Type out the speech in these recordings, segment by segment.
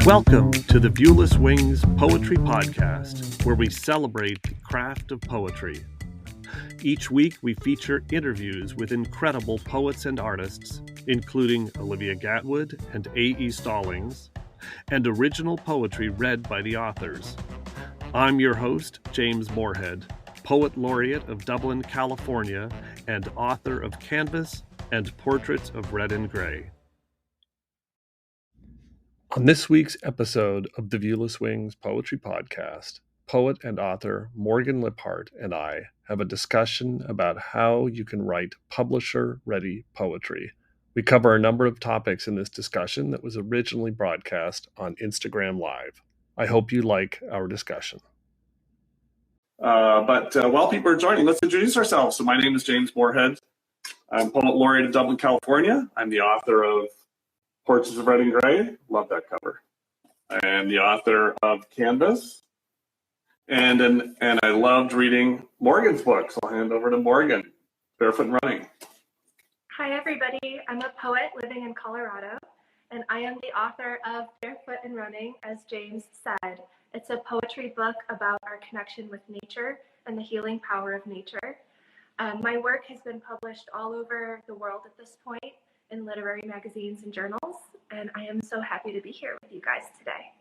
Welcome to the Viewless Wings Poetry Podcast, where we celebrate the craft of poetry. Each week, we feature interviews with incredible poets and artists, including Olivia Gatwood and A.E. Stallings, and original poetry read by the authors. I'm your host, James Morehead, Poet Laureate of Dublin, California, and author of Canvas and Portraits of Red and Gray. On this week's episode of the Viewless Wings Poetry Podcast, poet and author Morgan Liphart and I have a discussion about how you can write publisher-ready poetry. We cover a number of topics in this discussion that was originally broadcast on Instagram Live. I hope you like our discussion. But while people are joining, let's introduce ourselves. So my name is James Morehead. I'm Poet Laureate of Dublin, California. I'm the author of Portraits of Red and Gray. Love that cover. I am the author of Canvas. And I loved reading Morgan's book, so I'll hand over to Morgan. Barefoot Running. Hi, everybody. I'm a poet living in Colorado, and I am the author of Barefoot and Running, as James said. It's a poetry book about our connection with nature and the healing power of nature. My work has been published all over the world at this point in literary magazines and journals, and I am so happy to be here with you guys today.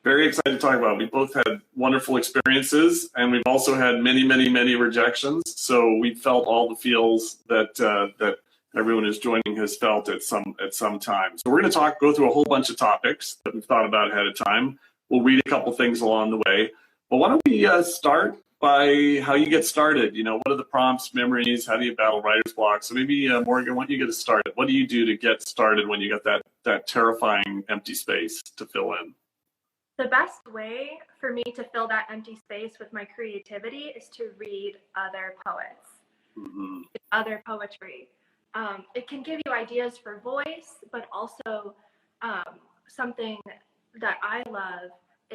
Very excited to talk about it. We both had wonderful experiences, and we've also had many, many, many rejections. So we felt all the feels that everyone who's joining has felt at some time. So we're going to go through a whole bunch of topics that we've thought about ahead of time. We'll read a couple things along the way. But why don't we start by how you get started? You know, what are the prompts, memories? How do you battle writer's block? So maybe, Morgan, why don't you get us started? What do you do to get started when you got that terrifying empty space to fill in? The best way for me to fill that empty space with my creativity is to read other poets, other poetry. It can give you ideas for voice, but also something that I love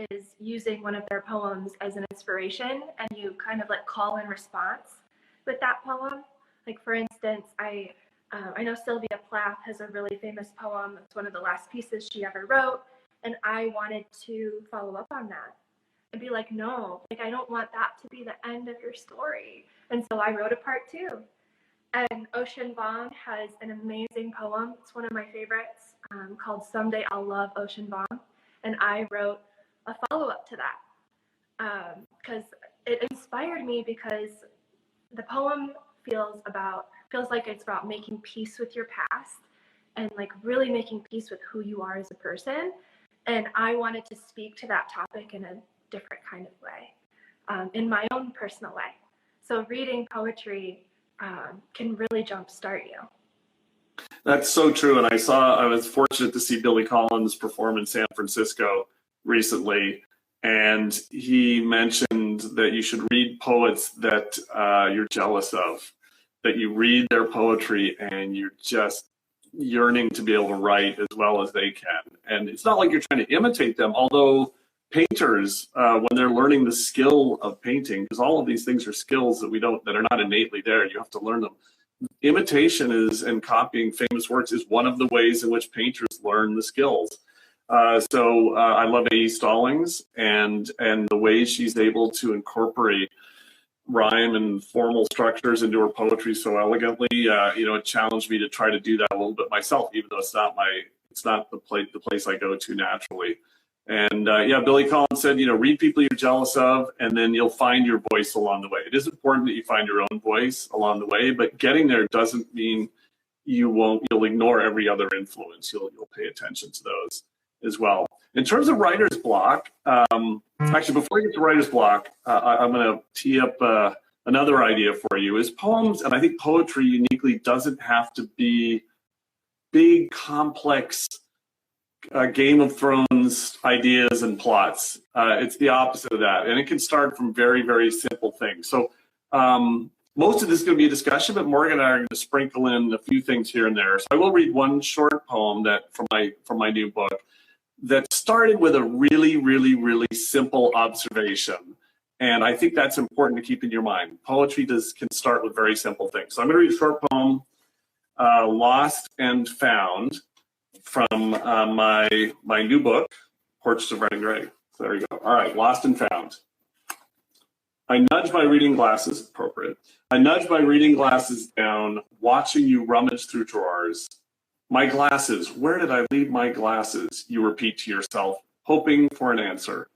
is using one of their poems as an inspiration, and you kind of like call and response with that poem. Like, for instance, I know Sylvia Plath has a really famous poem. It's one of the last pieces she ever wrote, and I wanted to follow up on that and be like, no, like I don't want that to be the end of your story. And so I wrote a part 2. And Ocean Vuong has an amazing poem. It's one of my favorites, called Someday I'll Love Ocean Vuong. And I wrote a follow-up to that because it inspired me, because the poem feels like it's about making peace with your past and like really making peace with who you are as a person. And I wanted to speak to that topic in a different kind of way, in my own personal way. So reading poetry can really jumpstart you. That's so true. And I was fortunate to see Billy Collins perform in San Francisco recently, and he mentioned that you should read poets that you're jealous of, that you read their poetry and you're just yearning to be able to write as well as they can. And it's not like you're trying to imitate them, although painters, when they're learning the skill of painting, because all of these things are skills that are not innately there, you have to learn them. Imitation and copying famous works is one of the ways in which painters learn the skills. So I love A.E. Stallings and the way she's able to incorporate rhyme and formal structures into her poetry so elegantly. It challenged me to try to do that a little bit myself, even though it's not the place I go to naturally. And Billy Collins said, read people you're jealous of, and then you'll find your voice along the way. It is important that you find your own voice along the way, but getting there doesn't mean you'll ignore every other influence. You'll pay attention to those as well. In terms of writer's block, actually, before we get to writer's block, I'm going to tee up another idea for you, is poems. And I think poetry uniquely doesn't have to be big, complex Game of Thrones ideas and plots. It's the opposite of that. And it can start from very, very simple things. So most of this is going to be a discussion, but Morgan and I are going to sprinkle in a few things here and there. So I will read one short poem from my new book that started with a really, really, really simple observation. And I think that's important to keep in your mind. Poetry can start with very simple things. So I'm going to read a short poem, Lost and Found, from my new book, Portraits of Red and Gray. So there you go. All right, Lost and Found. I nudge my reading glasses, appropriate. I nudge my reading glasses down, watching you rummage through drawers. My glasses, where did I leave my glasses? You repeat to yourself, hoping for an answer.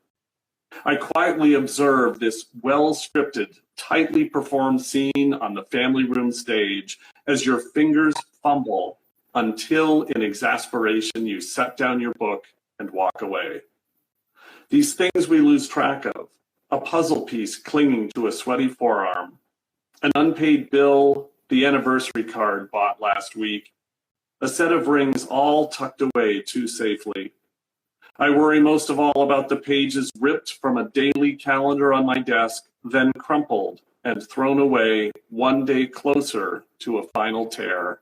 I quietly observe this well-scripted, tightly performed scene on the family room stage as your fingers fumble until in exasperation you set down your book and walk away. These things we lose track of, a puzzle piece clinging to a sweaty forearm, an unpaid bill, the anniversary card bought last week, a set of rings all tucked away too safely. I worry most of all about the pages ripped from a daily calendar on my desk, then crumpled and thrown away one day closer to a final tear.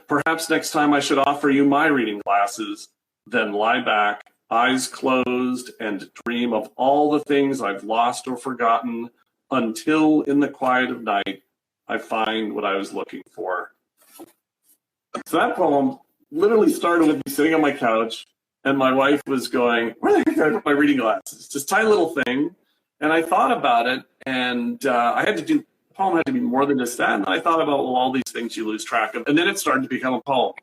Perhaps next time I should offer you my reading glasses, then lie back, eyes closed, and dream of all the things I've lost or forgotten until in the quiet of night, I find what I was looking for. So that poem literally started with me sitting on my couch, and my wife was going, where the heck did I put my reading glasses? This tiny little thing. And I thought about it, and the poem had to be more than just that. And I thought about, well, all these things you lose track of. And then it started to become a poem.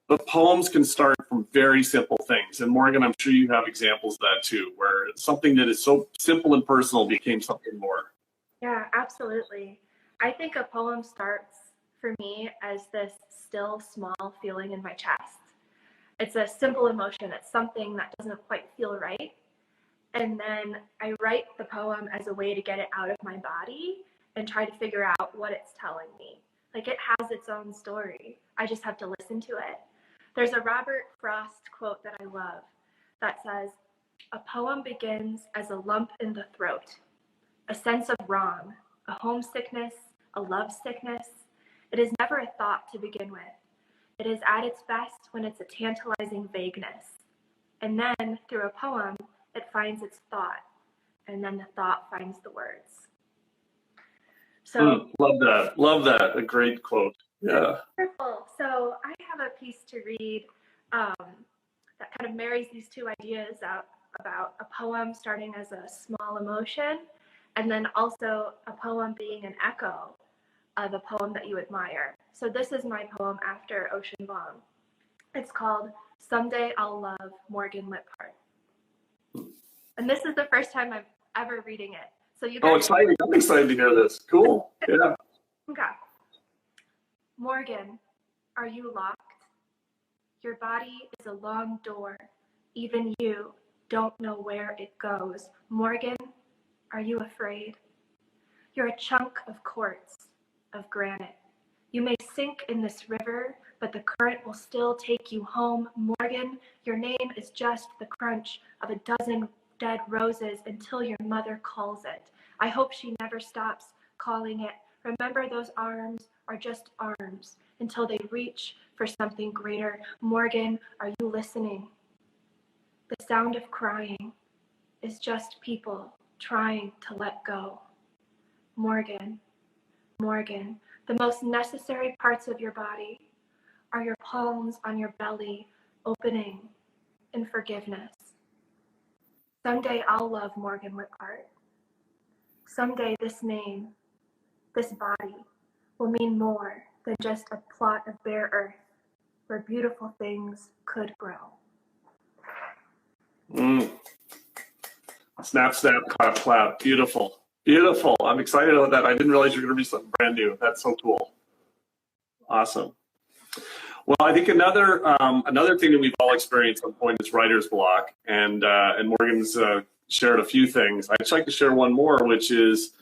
But poems can start from very simple things. And Morgan, I'm sure you have examples of that too, where something that is so simple and personal became something more. Yeah, absolutely. I think a poem starts for me as this still, small feeling in my chest. It's a simple emotion. It's something that doesn't quite feel right. And then I write the poem as a way to get it out of my body and try to figure out what it's telling me. Like, it has its own story. I just have to listen to it. There's a Robert Frost quote that I love that says, "A poem begins as a lump in the throat, a sense of wrong, a homesickness, a love sickness. It is never a thought to begin with. It is at its best when it's a tantalizing vagueness. And then, through a poem, it finds its thought, and then the thought finds the words." So love that. A great quote. Yeah. Wonderful. So I have a piece to read that kind of marries these two ideas about a poem starting as a small emotion, and then also a poem being an echo of a poem that you admire. So this is my poem after Ocean Vuong. It's called "Someday I'll Love Morgan Liphart." And this is the first time I'm ever reading it. So you guys. Oh, exciting. I'm excited to hear this. Cool. Yeah. Okay. Morgan, are you locked? Your body is a long door. Even you don't know where it goes. Morgan, are you afraid? You're a chunk of quartz, of granite. You may sink in this river, but the current will still take you home. Morgan, your name is just the crunch of a dozen dead roses until your mother calls it. I hope she never stops calling it. Remember, those arms are just arms until they reach for something greater. Morgan, are you listening? The sound of crying is just people trying to let go. Morgan, Morgan, the most necessary parts of your body are your palms on your belly, opening in forgiveness. Someday I'll love Morgan Liphart. Someday this name, this body, will mean more than just a plot of bare earth where beautiful things could grow. Snap, snap, clap, clap. Beautiful. Beautiful. I'm excited about that. I didn't realize you were going to be something brand new. That's so cool. Awesome. Well, I think another thing that we've all experienced at some point is writer's block, and Morgan's shared a few things. I'd just like to share one more, which is,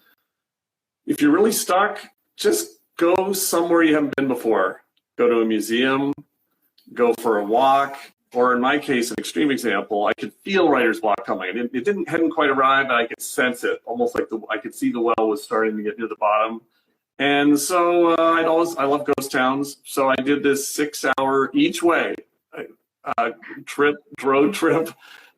if you're really stuck, just go somewhere you haven't been before. Go to a museum, go for a walk, or in my case, an extreme example, I could feel writer's block coming. It hadn't quite arrived, but I could sense it, almost like I could see the well was starting to get near the bottom. And so I love ghost towns. So I did this 6-hour each way road trip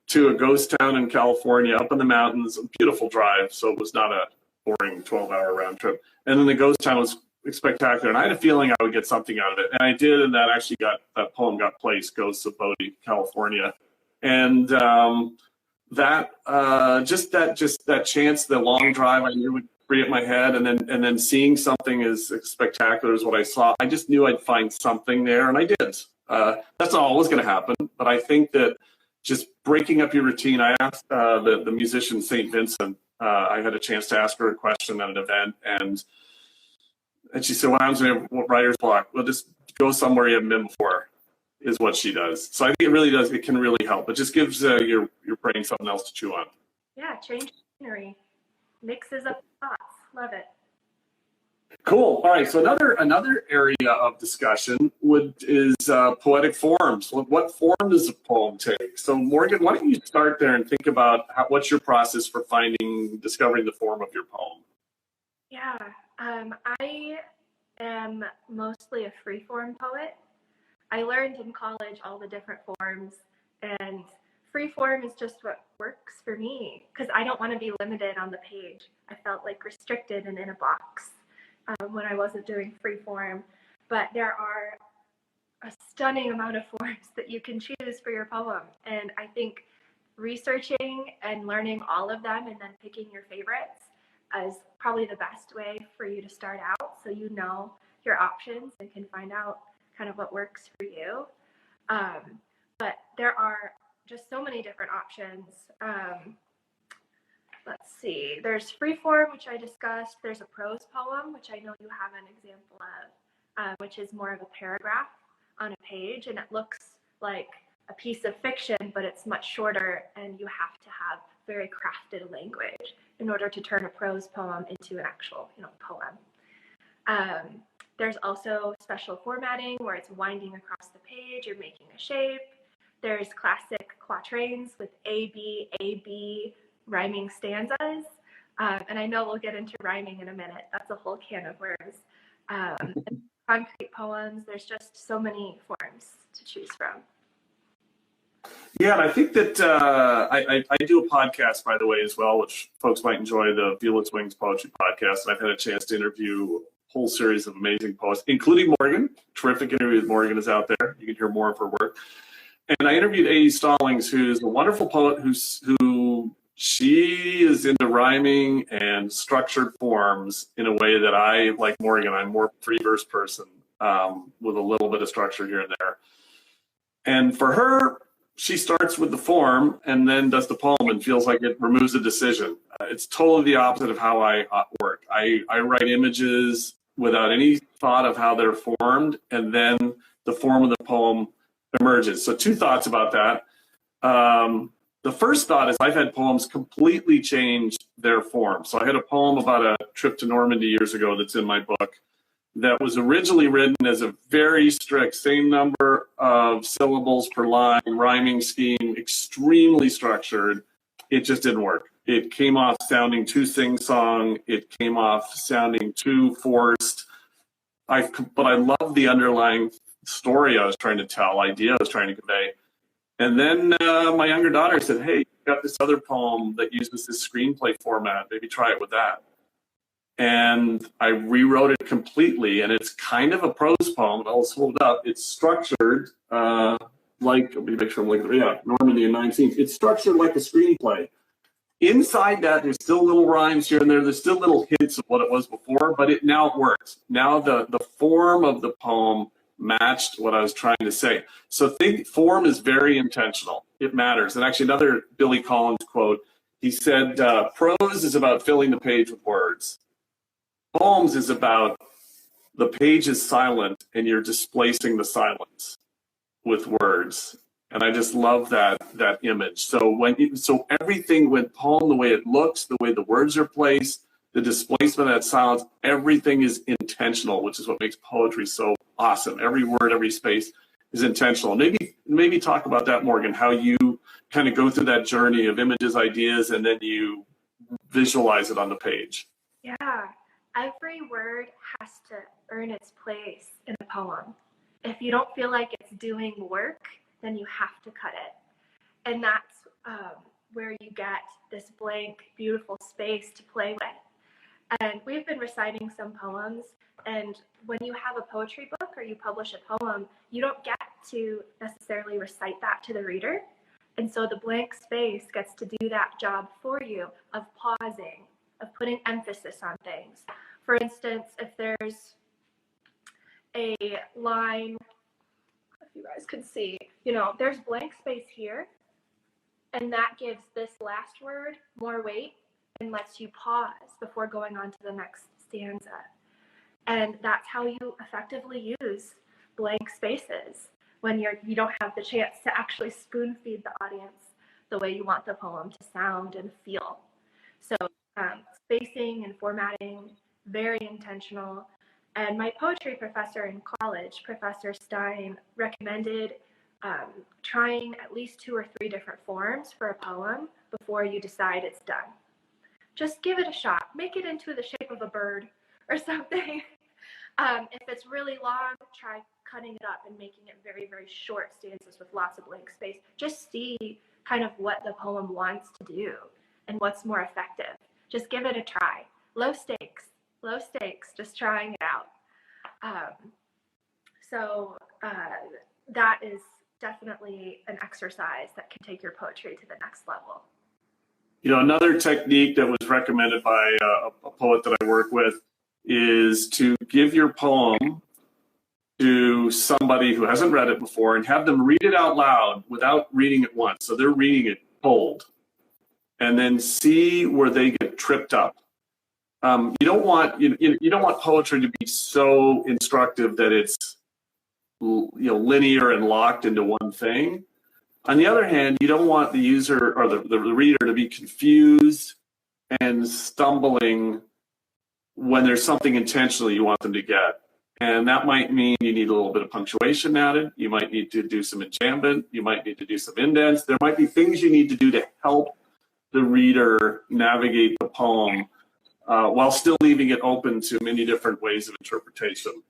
to a ghost town in California, up in the mountains, a beautiful drive. So it was not a boring 12-hour round trip. And then the ghost town was spectacular. And I had a feeling I would get something out of it. And I did. And that poem got placed, Ghosts of Bodie, California. And that chance, the long drive, I knew would free up my head, and then seeing something as spectacular as what I saw, I just knew I'd find something there, and I did. That's not always going to happen, but I think that just breaking up your routine. I asked the musician St. Vincent. I had a chance to ask her a question at an event, and she said, "What happens when you have writer's block?" Well, just go somewhere you haven't been before, is what she does. So I think it really does. It can really help. It just gives your brain something else to chew on. Yeah, change scenery, mixes up thoughts. Love it. Cool. All right. So another area of discussion is poetic forms. What form does a poem take? So Morgan, why don't you start there and think about what's your process for discovering the form of your poem? Yeah, I am mostly a free-form poet. I learned in college all the different forms, and free form is just what works for me because I don't want to be limited on the page. I felt like restricted and in a box when I wasn't doing free form. But there are a stunning amount of forms that you can choose for your poem. And I think researching and learning all of them and then picking your favorites is probably the best way for you to start out, so you know your options and can find out kind of what works for you. But there are just so many different options. Let's see, there's free form, which I discussed. There's a prose poem, which I know you have an example of, which is more of a paragraph on a page, and it looks like a piece of fiction, but it's much shorter, and you have to have very crafted language in order to turn a prose poem into an actual, poem. There's also special formatting where it's winding across the page, you're making a shape. There's classic quatrains with A, B, rhyming stanzas. And I know we'll get into rhyming in a minute. That's a whole can of worms. Concrete poems, there's just so many forms to choose from. Yeah, and I think that I do a podcast, by the way, as well, which folks might enjoy, the Viewless Wings Poetry Podcast. And I've had a chance to interview a whole series of amazing poets, including Morgan. Terrific interview with Morgan is out there. You can hear more of her work. And I interviewed A.E. Stallings, who's a wonderful poet who she is into rhyming and structured forms in a way that I, like Morgan, I'm more free verse person with a little bit of structure here and there. And for her, she starts with the form and then does the poem and feels like it removes a decision. It's totally the opposite of how I work. I write images without any thought of how they're formed, and then the form of the poem emerges. So two thoughts about that. The first thought is I've had poems completely change their form. So I had a poem about a trip to Normandy years ago that's in my book that was originally written as a very strict, same number of syllables per line, rhyming scheme, extremely structured. It just didn't work. It came off sounding too sing-song. It came off sounding too forced. But I love the underlying story I was trying to tell, idea I was trying to convey. And then my younger daughter said, "Hey, you've got this other poem that uses this screenplay format. Maybe try it with that." And I rewrote it completely, and it's kind of a prose poem. I'll hold it up. It's structured like, let me make sure I'm looking, Normandy in 19th. It's structured like a screenplay. Inside that, there's still little rhymes here and there. There's still little hints of what it was before, but now it works. Now the form of the poem matched what I was trying to say. So think form is very intentional. It matters. And actually another Billy Collins quote, he said, prose is about filling the page with words. Poems is about the page is silent and you're displacing the silence with words. And I just love that image. So everything with poem, the way it looks, the way the words are placed, the displacement of that silence, everything is intentional, which is what makes poetry so awesome. Every word, every space is intentional. Maybe talk about that, Morgan, how you kind of go through that journey of images, ideas, and then you visualize it on the page. Yeah, every word has to earn its place in a poem. If you don't feel like it's doing work, then you have to cut it. And that's where you get this blank, beautiful space to play with. And we've been reciting some poems, and when you have a poetry book or you publish a poem, you don't get to necessarily recite that to the reader. And so the blank space gets to do that job for you of pausing, of putting emphasis on things. For instance, if there's a line, if you guys could see, there's blank space here, and that gives this last word more weight and lets you pause before going on to the next stanza. And that's how you effectively use blank spaces when you don't have the chance to actually spoon feed the audience the way you want the poem to sound and feel. So spacing and formatting, very intentional. And my poetry professor in college, Professor Stein, recommended trying at least 2 or 3 different forms for a poem before you decide it's done. Just give it a shot. Make it into the shape of a bird or something. If it's really long, try cutting it up and making it very, very short stanzas with lots of blank space. Just see kind of what the poem wants to do and what's more effective. Just give it a try. Low stakes, just trying it out. So that is definitely an exercise that can take your poetry to the next level. Another technique that was recommended by a poet that I work with is to give your poem to somebody who hasn't read it before and have them read it out loud without reading it once. So they're reading it cold, and then see where they get tripped up. You don't want poetry to be so instructive that it's linear and locked into one thing. On the other hand, you don't want the user or the reader to be confused and stumbling when there's something intentional you want them to get. And that might mean you need a little bit of punctuation added. You might need to do some enjambment. You might need to do some indents. There might be things you need to do to help the reader navigate the poem while still leaving it open to many different ways of interpretation.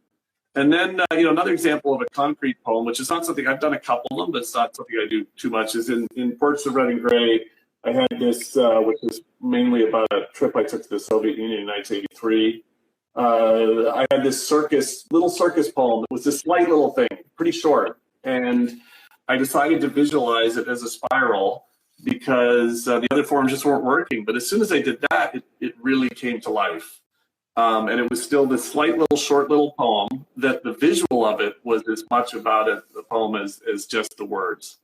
And then, another example of a concrete poem, which is not something I've done a couple of them, but it's not something I do too much, is in Portraits of Red and Gray. I had this, which is mainly about a trip I took to the Soviet Union in 1983. I had this little circus poem. It was this slight little thing, pretty short. And I decided to visualize it as a spiral because the other forms just weren't working. But as soon as I did that, it really came to life. And it was still this short little poem that the visual of it was as much about the poem as just the words.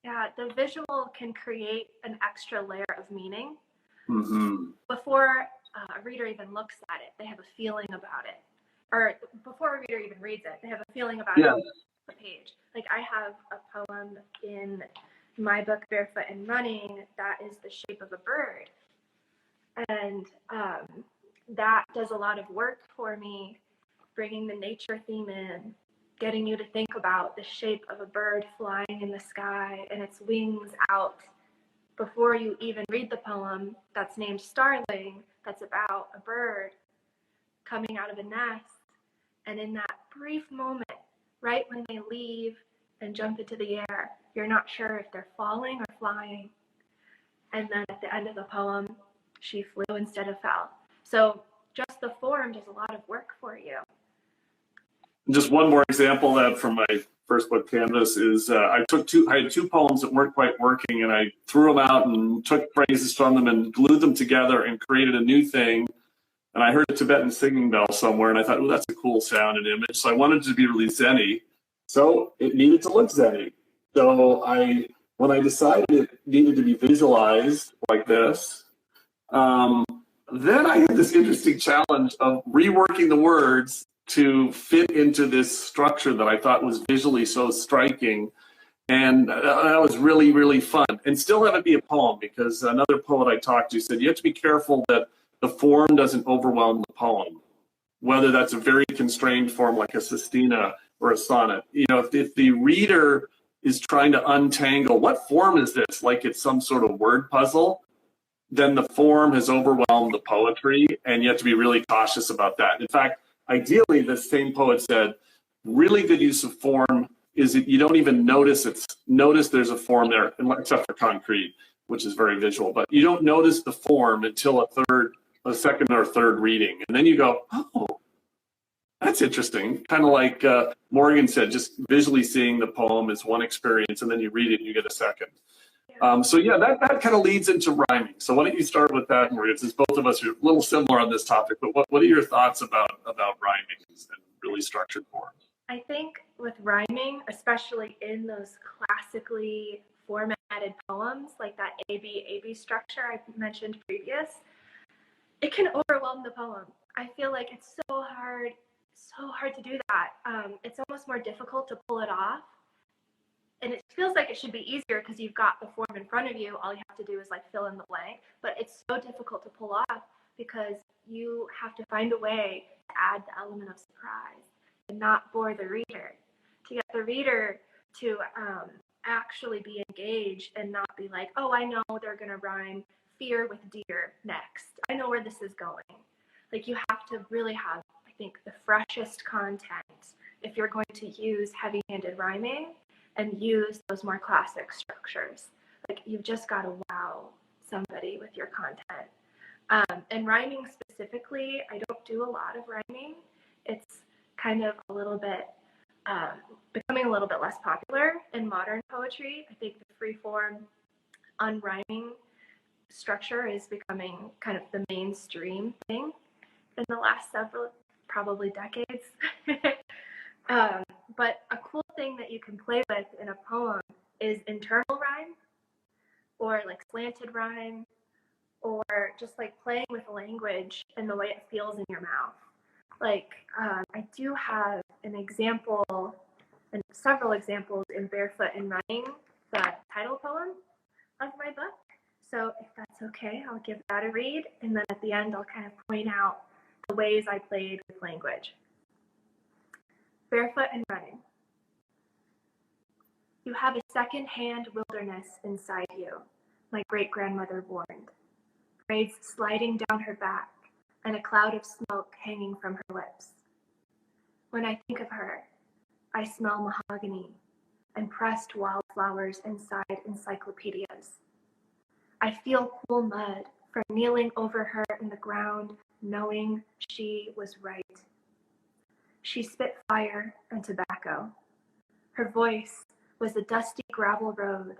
Yeah, the visual can create an extra layer of meaning. Mm-hmm. Before a reader even looks at it, they have a feeling about it. Or before a reader even reads it, they have a feeling about it on the page. Like I have a poem in my book, Barefoot Running, that is the shape of a bird. And that does a lot of work for me, bringing the nature theme in, getting you to think about the shape of a bird flying in the sky and its wings out before you even read the poem that's named Starling, that's about a bird coming out of a nest. And in that brief moment, right when they leave and jump into the air, you're not sure if they're falling or flying. And then at the end of the poem, she flew instead of fell. So just the form does a lot of work for you. Just one more example of that from my first book, Canvas, is I had 2 poems that weren't quite working, and I threw them out and took phrases from them and glued them together and created a new thing. And I heard a Tibetan singing bell somewhere, and I thought, oh, that's a cool sound and image. So I wanted it to be really zen-y. So it needed to look zen-y. So when I decided it needed to be visualized like this, then I had this interesting challenge of reworking the words to fit into this structure that I thought was visually so striking. And that was really, really fun. And still have it be a poem, because another poet I talked to said you have to be careful that the form doesn't overwhelm the poem, whether that's a very constrained form like a sestina or a sonnet. If the reader is trying to untangle what form is this, like it's some sort of word puzzle, then the form has overwhelmed the poetry, and you have to be really cautious about that. In fact, ideally, the same poet said, really good use of form is that you don't even notice there's a form there, except for concrete, which is very visual, but you don't notice the form until a second or third reading. And then you go, oh, that's interesting. Kind of like Morgan said, just visually seeing the poem is one experience, and then you read it and you get a second. So yeah, that kind of leads into rhyming. So why don't you start with that, Morgan, since both of us are a little similar on this topic, but what are your thoughts about rhyming and really structured forms? I think with rhyming, especially in those classically formatted poems, like that A-B structure I mentioned previous, it can overwhelm the poem. I feel like it's so hard to do that. It's almost more difficult to pull it off. And it feels like it should be easier because you've got the form in front of you. All you have to do is like fill in the blank. But it's so difficult to pull off because you have to find a way to add the element of surprise and not bore the reader, to get the reader to actually be engaged and not be like, oh, I know they're going to rhyme fear with deer next. I know where this is going. Like, you have to really have, I think, the freshest content if you're going to use heavy-handed rhyming and use those more classic structures. Like, you've just got to wow somebody with your content. And rhyming specifically, I don't do a lot of rhyming. It's kind of a little bit, becoming a little bit less popular in modern poetry. I think the free form unrhyming structure is becoming kind of the mainstream thing in the last several, probably decades. But a cool thing that you can play with in a poem is internal rhyme, or like slanted rhyme, or just like playing with language and the way it feels in your mouth. Like, I do have an example and several examples in Barefoot Running, the title poem of my book. So if that's okay, I'll give that a read. And then at the end, I'll kind of point out the ways I played with language. Barefoot and Running. You have a second-hand wilderness inside you, my great-grandmother warned. Braids sliding down her back and a cloud of smoke hanging from her lips. When I think of her, I smell mahogany and pressed wildflowers inside encyclopedias. I feel cool mud from kneeling over her in the ground, knowing she was right. She spit fire and tobacco. Her voice was a dusty gravel road,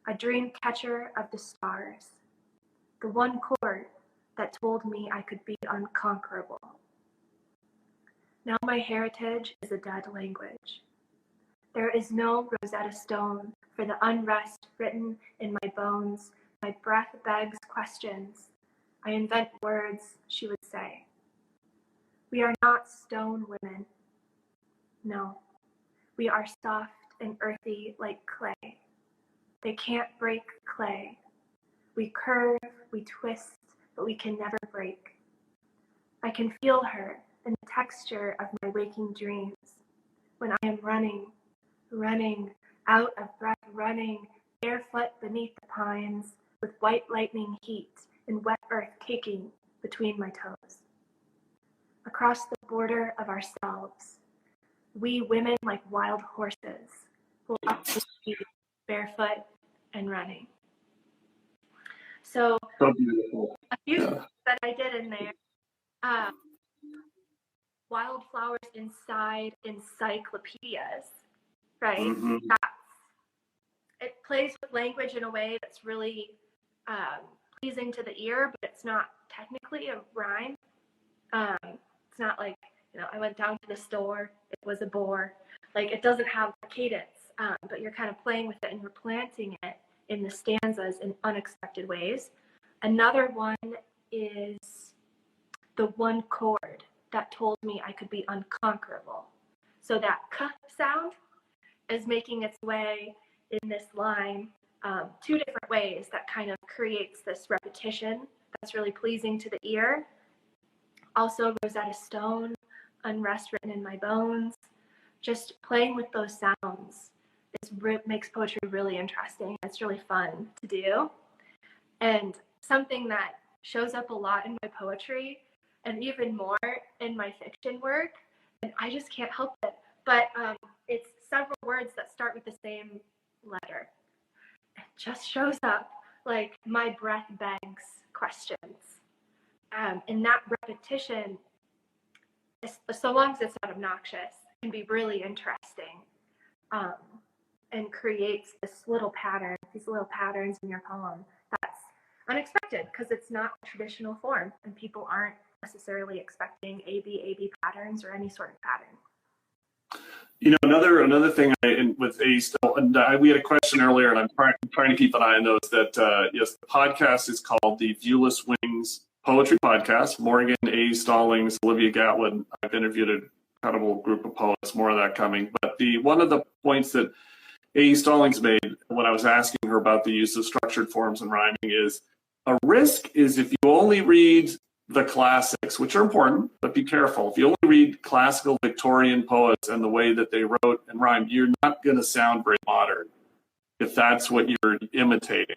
a dream catcher of the stars, the one chord that told me I could be unconquerable. Now my heritage is a dead language. There is no Rosetta Stone for the unrest written in my bones. My breath begs questions. I invent words, she would say. We are not stone women. No, we are soft and earthy like clay. They can't break clay. We curve, we twist, but we can never break. I can feel her in the texture of my waking dreams. When I am running, out of breath, running, barefoot beneath the pines, with white lightning heat and wet earth caking between my toes. Across the border of ourselves, we women like wild horses will up the speed, barefoot and running. So Beautiful. a few things that I did in there. Wildflowers inside encyclopedias, right? Mm-hmm. It plays with language in a way that's really pleasing to the ear, but it's not technically a rhyme. It's not like, I went down to the store, it was a bore. Like, it doesn't have a cadence, but you're kind of playing with it and you're planting it in the stanzas in unexpected ways. Another one is the one chord that told me I could be unconquerable. So that k sound is making its way in this line two different ways that kind of creates this repetition that's really pleasing to the ear. Also, Rosetta Stone, unrest written in my bones. Just playing with those sounds makes poetry really interesting. It's really fun to do. And something that shows up a lot in my poetry and even more in my fiction work, and I just can't help it, but it's several words that start with the same letter. It just shows up like my breath begs questions. And that repetition, so long as it's not obnoxious, can be really interesting. and creates this little pattern, these little patterns in your poem that's unexpected because it's not a traditional form and people aren't necessarily expecting A B patterns or any sort of pattern. You know, another thing with A still, and we had a question earlier, and I'm trying to keep an eye on those. That yes, the podcast is called the Viewless Wings Poetry Podcast. Morgan A. Stallings, Olivia Gatlin. I've interviewed an incredible group of poets. More of that coming. But one of the points that A. Stallings made when I was asking her about the use of structured forms and rhyming is a risk is if you only read the classics, which are important, but be careful. If you only read classical Victorian poets and the way that they wrote and rhymed, you're not going to sound very modern if that's what you're imitating.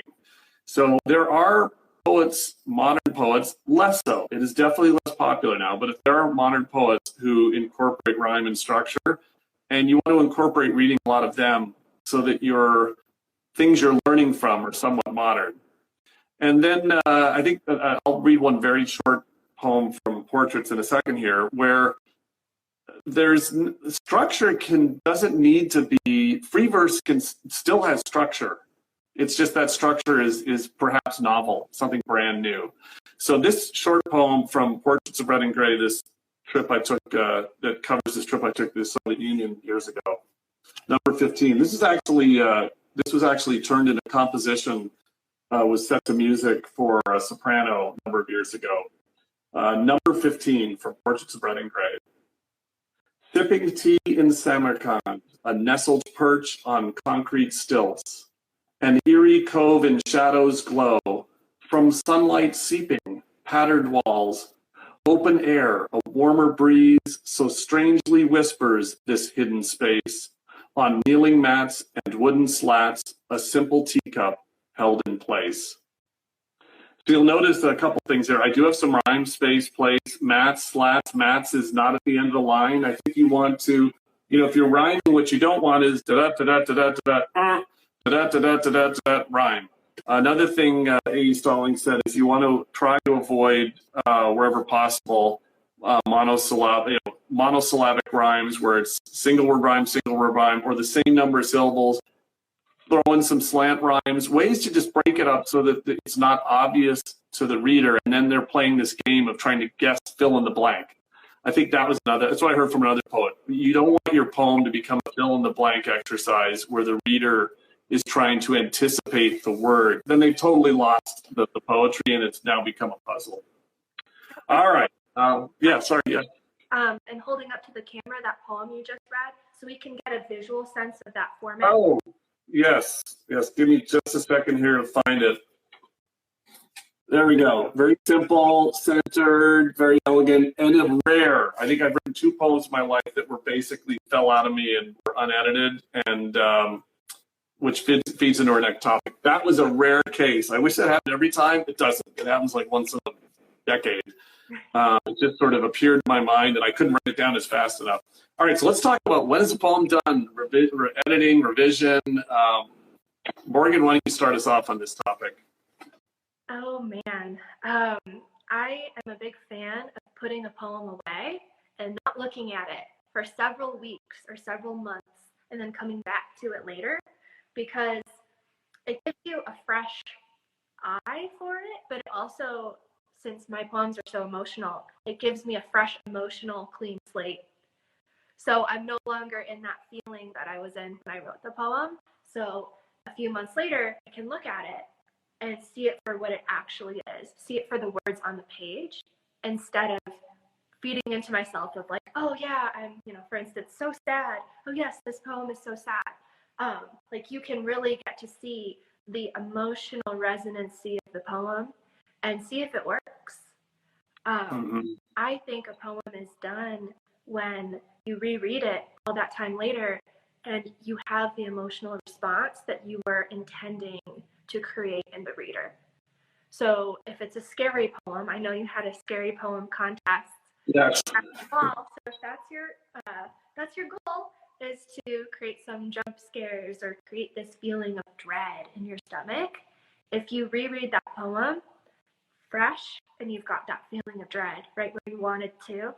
So there are poets, modern poets, less so. It is definitely less popular now, but if there are modern poets who incorporate rhyme and structure, and you want to incorporate reading a lot of them so that your things you're learning from are somewhat modern. And then I think I'll read one very short poem from Portraits in a second here, where there's structure doesn't need to be, free verse still has structure. It's just that structure is perhaps novel, something brand new. So this short poem from Portraits of Red and Gray, this trip I took, that covers this trip I took to the Soviet Union years ago, number 15. This was actually turned into composition. Was set to music for a soprano a number of years ago. Number 15 from Portraits of Red and Gray. Sipping tea in Samarkand, a nestled perch on concrete stilts. An eerie cove in shadows glow, from sunlight seeping, patterned walls. Open air, a warmer breeze, so strangely whispers this hidden space. On kneeling mats and wooden slats, a simple teacup held in place. So you'll notice a couple things there. I do have some rhyme, space, place, mats, slats. Mats is not at the end of the line. I think you want to, if you're rhyming, what you don't want is rhyme. Another thing A. Stallings said is you want to try to avoid, wherever possible, monosyllabic rhymes where it's single word rhyme, or the same number of syllables. Throw in some slant rhymes, ways to just break it up so that it's not obvious to the reader, and then they're playing this game of trying to guess, fill in the blank. I think that's what I heard from another poet. You don't want your poem to become a fill in the blank exercise where the reader is trying to anticipate the word. Then they've totally lost the poetry, and it's now become a puzzle. All right. Yeah. And holding up to the camera that poem you just read, so we can get a visual sense of that format. Oh. Yes. Give me just a second here to find it. There we go. Very simple, centered, very elegant, and rare. I think I've written 2 poems in my life that were basically fell out of me and were unedited, and which feeds into our next topic. That was a rare case. I wish that happened every time. It doesn't. It happens like once in a decade. It just sort of appeared in my mind, and I couldn't write it down as fast enough. All right, so let's talk about when is a poem done, editing, revision. Morgan, why don't you start us off on this topic? Oh, man. I am a big fan of putting a poem away and not looking at it for several weeks or several months and then coming back to it later, because it gives you a fresh eye for it, but it also, since my poems are so emotional, it gives me a fresh, emotional, clean slate. So I'm no longer in that feeling that I was in when I wrote the poem. So a few months later, I can look at it and see it for what it actually is, see it for the words on the page, instead of feeding into myself of like, oh yeah, I'm, for instance, so sad. Oh yes, this poem is so sad. Like you can really get to see the emotional resonancy of the poem and see if it works. I think a poem is done when you reread it all that time later and you have the emotional response that you were intending to create in the reader. So if it's a scary poem, I know you had a scary poem contest. Yes. So if that's your goal, is to create some jump scares or create this feeling of dread in your stomach. If you reread that poem fresh and you've got that feeling of dread right where you wanted to,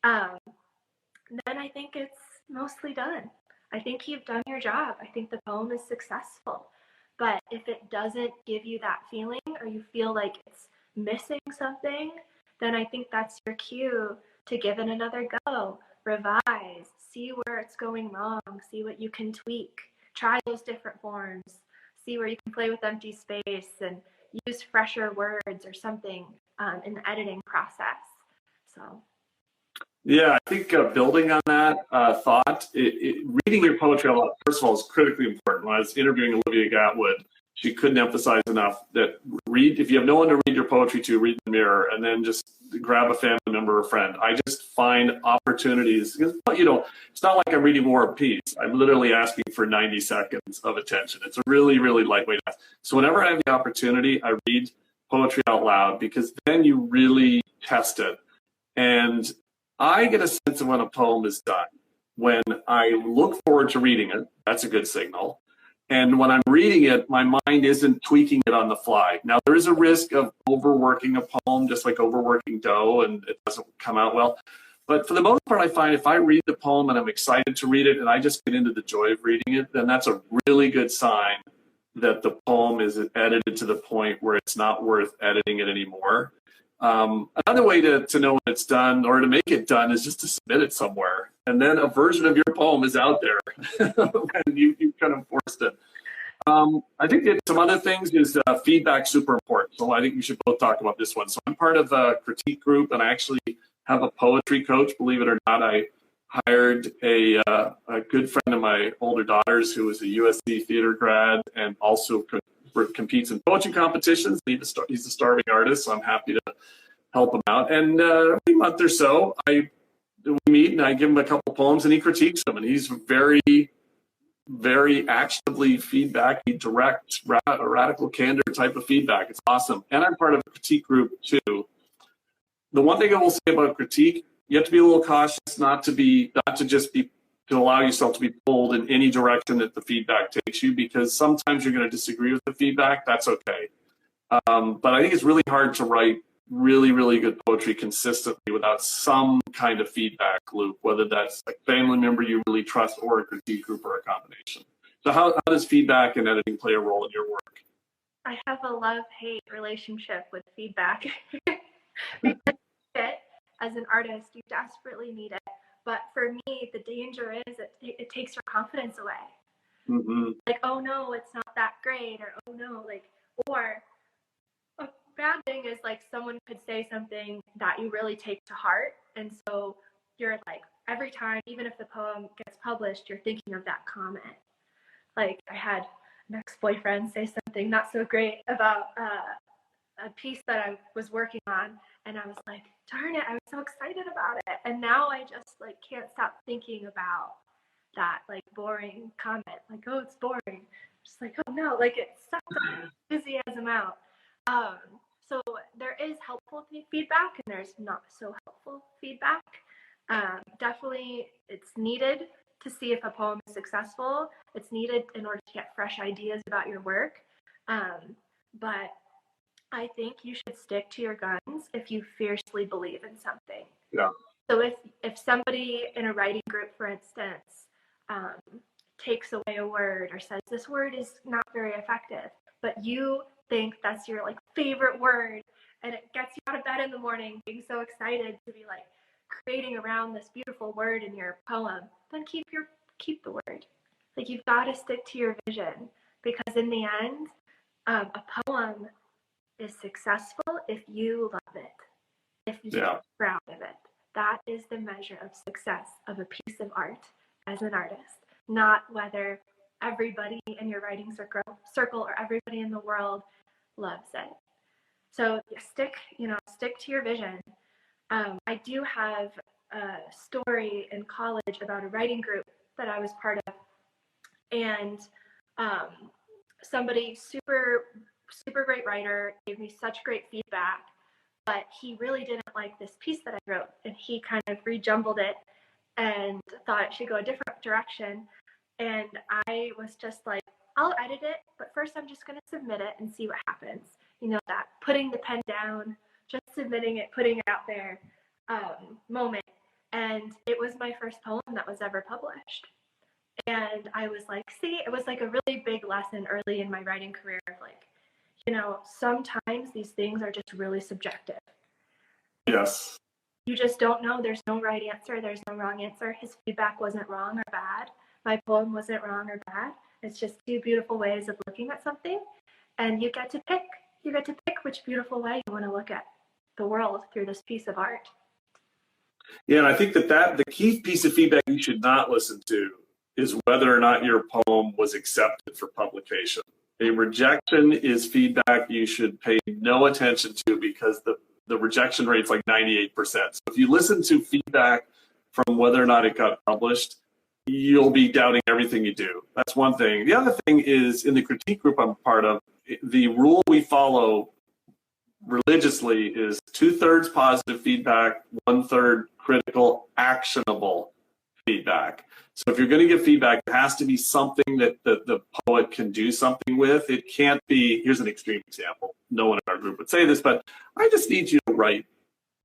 then I think it's mostly done. I think you've done your job. I think the poem is successful. But if it doesn't give you that feeling, or you feel like it's missing something, then I think that's your cue to give it another go, revise, see where it's going wrong, see what you can tweak, try those different forms, see where you can play with empty space and use fresher words or something in the editing process. So. Yeah, I think building on that thought, reading your poetry out loud, first of all, is critically important. When I was interviewing Olivia Gatwood, she couldn't emphasize enough that if you have no one to read your poetry to, read the mirror, and then just grab a family member or friend. I just find opportunities, because, it's not like I'm reading War and Peace. I'm literally asking for 90 seconds of attention. It's a really, really lightweight ask. So whenever I have the opportunity, I read poetry out loud, because then you really test it. And I get a sense of when a poem is done. When I look forward to reading it, that's a good signal. And when I'm reading it, my mind isn't tweaking it on the fly. Now, there is a risk of overworking a poem, just like overworking dough, and it doesn't come out well. But for the most part, I find if I read the poem and I'm excited to read it and I just get into the joy of reading it, then that's a really good sign that the poem is edited to the point where it's not worth editing it anymore. Another way to know when it's done, or to make it done, is just to submit it somewhere. And then a version of your poem is out there and you kind of forced it. I think that some other things is feedback super important. So I think we should both talk about this one. So I'm part of a critique group, and I actually have a poetry coach. Believe it or not, I hired a good friend of my older daughter's who is a USC theater grad and also competes in poetry competitions. He's a starving artist, so I'm happy to help him out. And every month or so, we meet and I give him a couple poems and he critiques them. And he's very, very actively feedback, direct, radical candor type of feedback. It's awesome. And I'm part of a critique group too. The one thing I will say about critique, you have to be a little cautious not to allow yourself to be pulled in any direction that the feedback takes you, because sometimes you're going to disagree with the feedback. That's okay. But I think it's really hard to write really, really good poetry consistently without some kind of feedback loop, whether that's a family member you really trust or a critique group or a combination. So how does feedback and editing play a role in your work? I have a love-hate relationship with feedback. Because as an artist, you desperately need it. But for me, the danger is it takes your confidence away. Mm-hmm. Like, oh no, it's not that great, or oh no, or a bad thing is someone could say something that you really take to heart, and so you're every time, even if the poem gets published, you're thinking of that comment. I had an ex-boyfriend say something not so great about a piece that I was working on, and I was like, darn it, I was so excited about it. And now I just can't stop thinking about that boring comment. Oh, it's boring. Just oh no, it sucked enthusiasm out. So there is helpful feedback and there's not so helpful feedback. Definitely it's needed to see if a poem is successful. It's needed in order to get fresh ideas about your work. But I think you should stick to your guns if you fiercely believe in something. Yeah. So if somebody in a writing group, for instance, takes away a word or says this word is not very effective, but you think that's your favorite word, and it gets you out of bed in the morning being so excited to be creating around this beautiful word in your poem, then keep the word. You've got to stick to your vision, because in the end, a poem is successful if you love it, if you're proud of it. That is the measure of success of a piece of art as an artist, not whether everybody in your writing circle or everybody in the world loves it. So stick to your vision. I do have a story in college about a writing group that I was part of, and somebody super great writer gave me such great feedback, but he really didn't like this piece that I wrote, and he kind of rejumbled it and thought it should go a different direction. And I was just I'll edit it, but first I'm just going to submit it and see what happens. That putting the pen down, just submitting it, putting it out there moment. And it was my first poem that was ever published. And I was like, see, it was like a really big lesson early in my writing career of like, you know, sometimes these things are just really subjective. Yes. You just don't know. There's no right answer. There's no wrong answer. His feedback wasn't wrong or bad. My poem wasn't wrong or bad. It's just two beautiful ways of looking at something. And you get to pick. You get to pick which beautiful way you want to look at the world through this piece of art. Yeah, and I think that the key piece of feedback you should not listen to is whether or not your poem was accepted for publication. A rejection is feedback you should pay no attention to because the rejection rate's like 98%. So if you listen to feedback from whether or not it got published, you'll be doubting everything you do. That's one thing. The other thing is, in the critique group I'm part of, the rule we follow religiously is 2/3 positive feedback, 1/3 critical, actionable feedback. So if you're going to give feedback, it has to be something that the poet can do something with. It can't be, here's an extreme example. No one in our group would say this, but I just need you to write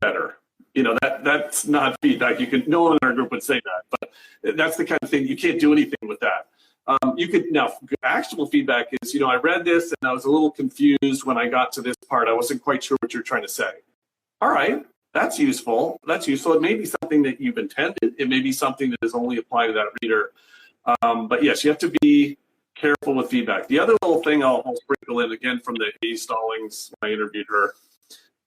better. You know, that's not feedback. No one in our group would say that, but that's the kind of thing, you can't do anything with that. You could, now, actionable feedback is, you know, I read this and I was a little confused when I got to this part. I wasn't quite sure what you're trying to say. All right, that's useful. That's useful. It may be something that you've intended. It may be something that is only applied to that reader. But yes, you have to be careful with feedback. The other little thing I'll sprinkle in, again, from the Hayes Stallings, when I interviewed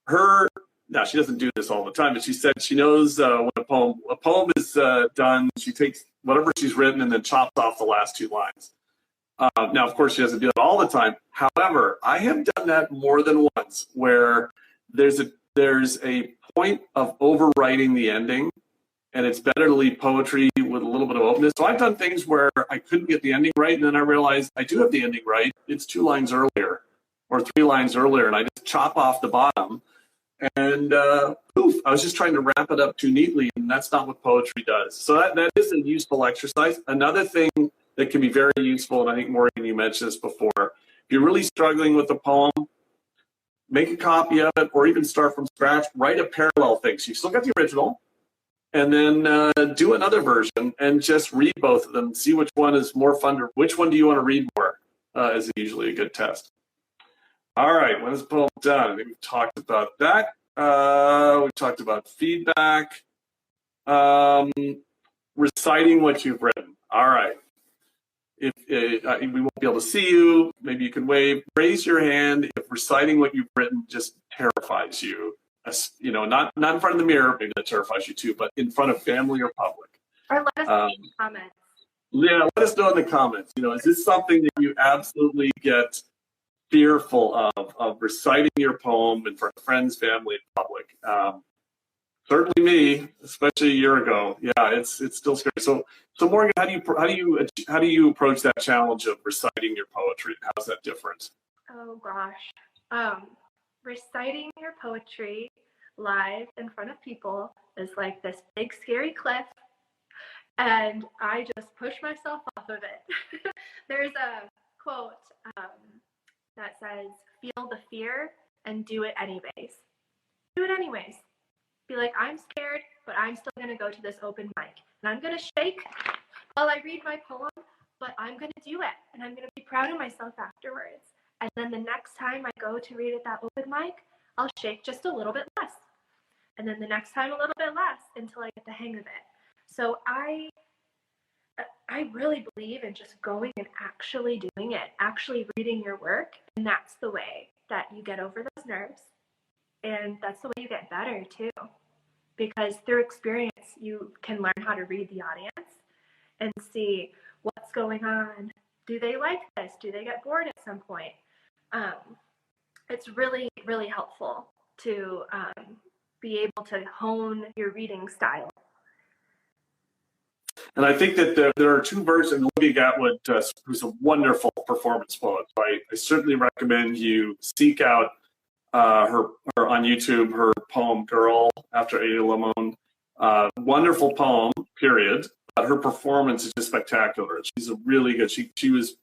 her, now she doesn't do this all the time, but she said she knows when a poem is done, she takes whatever she's written and then chops off the last 2 lines. Now, of course, she doesn't do it all the time. However, I have done that more than once, where there's a point of overwriting the ending, and it's better to leave poetry with a little bit of openness. So I've done things where I couldn't get the ending right, and then I realized I do have the ending right. It's 2 lines earlier or 3 lines earlier, and I just chop off the bottom. And poof, I was just trying to wrap it up too neatly, and that's not what poetry does. So that is a useful exercise. Another thing that can be very useful, and I think, Morgan, you mentioned this before, if you're really struggling with a poem, make a copy of it, or even start from scratch, write a parallel thing. So you still got the original, and then do another version and just read both of them, see which one is more fun, or which one do you want to read more, is usually a good test. All right, when is the poem done? I think we've talked about that. We've talked about feedback. Reciting what you've written. All right. If we won't be able to see you, maybe you can wave. Raise your hand if reciting what you've written just terrifies you. You know, not in front of the mirror, maybe that terrifies you too, but in front of family or public. Or let us know in the comments. Yeah, let us know in the comments. You know, is this something that you absolutely get fearful of reciting your poem in front of friends, family, and public? Certainly me, especially a year ago. Yeah, it's still scary. So Morgan, how do you approach that challenge of reciting your poetry? How's that different? Oh gosh, reciting your poetry live in front of people is like this big scary cliff, and I just push myself off of it. There's a quote that says, "Feel the fear and do it anyways." Do it anyways. Be like, I'm scared, but I'm still going to go to this open mic. And I'm going to shake while I read my poem, but I'm going to do it. And I'm going to be proud of myself afterwards. And then the next time I go to read at that open mic, I'll shake just a little bit less. And then the next time a little bit less until I get the hang of it. So I really believe in just going and actually doing it, actually reading your work. And that's the way that you get over those nerves. And that's the way you get better too, because through experience, you can learn how to read the audience and see what's going on. Do they like this? Do they get bored at some point? It's really, really helpful to be able to hone your reading style. And I think that there are 2 versions. Olivia Gatwood, who's a wonderful performance poet. So I certainly recommend you seek out her on YouTube, her poem "Girl" after Ada Limon. Wonderful poem, period. Her performance is just spectacular. She's a really good. She was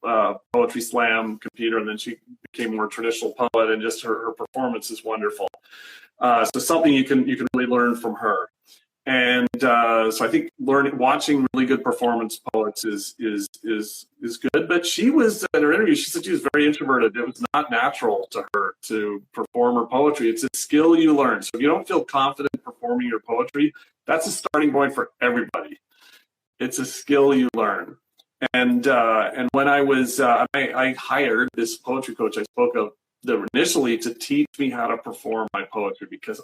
poetry slam competer, and then she became a more traditional poet, and just her performance is wonderful. So something you can really learn from her. And so I think watching really good performance poets is good. But she was, in her interview, she said she was very introverted. It was not natural to her to perform her poetry. It's a skill you learn. So if you don't feel confident performing your poetry, that's a starting point for everybody. It's a skill you learn. And when I was, I hired this poetry coach I spoke of initially to teach me how to perform my poetry, because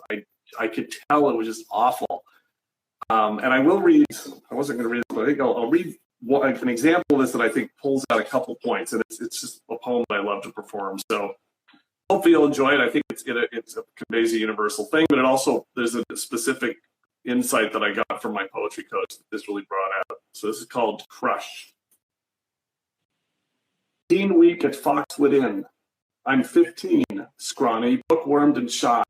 I could tell it was just awful. And I will read, I wasn't going to read it, but I think I'll read an example of this that I think pulls out a couple points. And it's just a poem that I love to perform. So hopefully you'll enjoy it. I think it conveys a universal thing, but it also, there's a specific insight that I got from my poetry coach that this really brought out. So this is called Crush. Teen week at Foxwood Inn. I'm 15, scrawny, bookwormed and shy.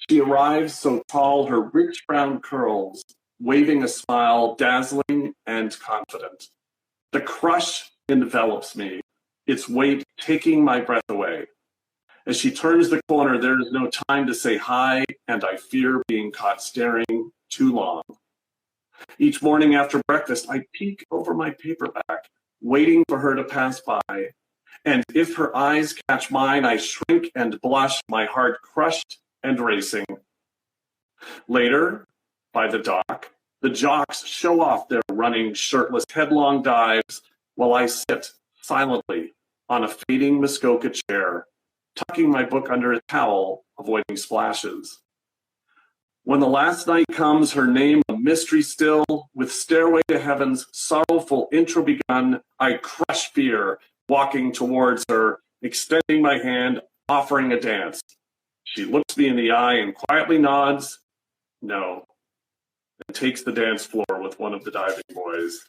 She arrives so tall, her rich brown curls, waving a smile, dazzling and confident. The crush envelops me, its weight taking my breath away. As she turns the corner, there is no time to say hi, and I fear being caught staring too long. Each morning after breakfast, I peek over my paperback, waiting for her to pass by. And if her eyes catch mine, I shrink and blush, my heart crushed and racing. Later, by the dock, the jocks show off their running, shirtless, headlong dives, while I sit silently on a fading Muskoka chair, tucking my book under a towel, avoiding splashes. When the last night comes, her name a mystery still, with Stairway to Heaven's sorrowful intro begun, I crush fear, walking towards her, extending my hand, offering a dance. She looks me in the eye and quietly nods, no, and takes the dance floor with one of the diving boys.